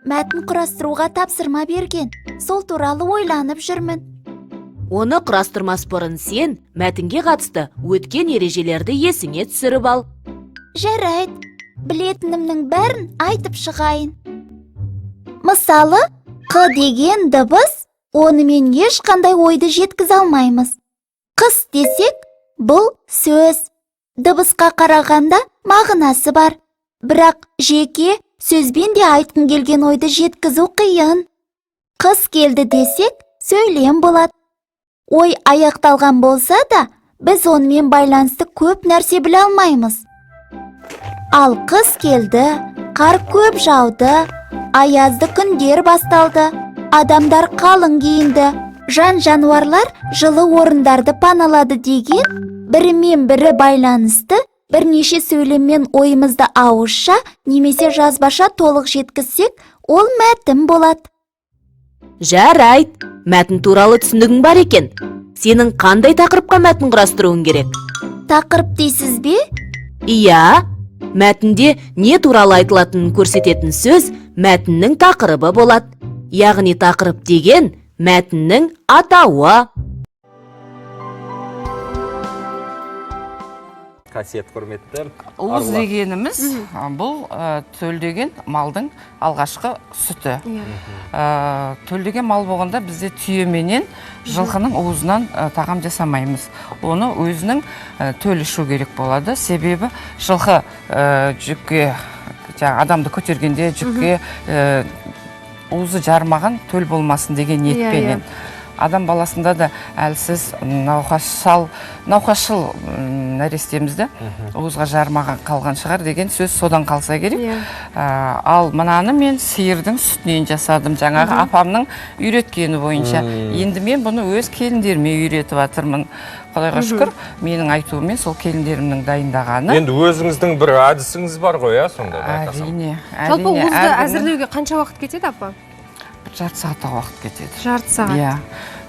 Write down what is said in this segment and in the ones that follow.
мәтін құрастыруға тапсырма берген. Сол туралы ойланып жүрмін. Оны құрастырмас бұрын сен мәтінге қатысты өткен ережелерді есіңе түсіріп ал. Жарайды, білетінімнің бәрін айтып шығайын. Мысалы, қ деген дыбыс, онымен ешқандай ойды жеткізе алмаймыз. Қыс десек, бұл сөз. Дыбысқа қарағанда мағынасы бар. Бірақ жеке сөзбен де айтқың келген ойды жеткізу қиын. Қыс келді десек, сөйлем болады. Ой аяқталған болса да, біз онымен байланысты көп нәрсе біле алмаймыз. Ал қыс келді, қар көп жауды, аязды күндер басталды, адамдар қалың киінді, жан-жануарлар жылы орындарды паналады деген бірімен бірі байланысты бірнеше сөйлеммен ойымызды ауызша немесе жазбаша толық жеткізсек, ол мәтін болады. Жарайды, мәтін туралы түсінігің бар екен. Сенің қандай тақырыпқа мәтін құрастыруың керек? Тақырып дейсіз бе? Иә, мәтінде не туралы айтылатынын көрсететін сөз мәтіннің тақырыбы болады. Яғни тақырып деген мәтіннің атауы. Қасиет құрметті. Уыз дегеніміз, бұл төлдеген малдың алғашқы сүті. Төлдеген мал болғанда бізде түйеменен жылқының уызынан тағам жасамаймыз. Оны өзінің төл ішу керек болады. Себебі жылқы жүкке, адамды көтергенде жүкке уызы жармаған төл болмасын деген ниетпенен. Адам баласында да әлсіз науқасшыл нәрестемізді уызға жармаған қалған шығар деген сөз содан қалса керек. Ал мынаны мен сиырдың сүтінен жасадым, жаңағы апамның үйреткені бойынша. Енді мен бұны өз келіндеріме үйретіп жатырмын. Құдайға шүкір, менің айтуымен сол келіндерімнің дайындағаны. Енді өзіңіздің бір әдісіңіз бар ғой, сонда? Әрине. Жалпы уызды әзірлеуге қанша уақыт кетеді, апа? Жарты сағатта уақыт кетеді. Жарты сағат? Иә.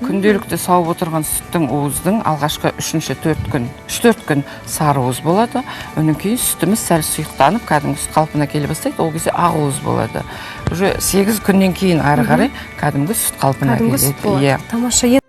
Күнделікті сауып отырған сүттің уыздың алғашқы 3-4 күн сары уыз болады. Онан кейін сүтіміз сәл сұйықтанып, кәдімгі сүт қалпына келе бастайды, ол кезде ақ уыз болады. Уже 8 күннен кейін ары қарай кәдімгі сүт қалпына келеді. Тамаша.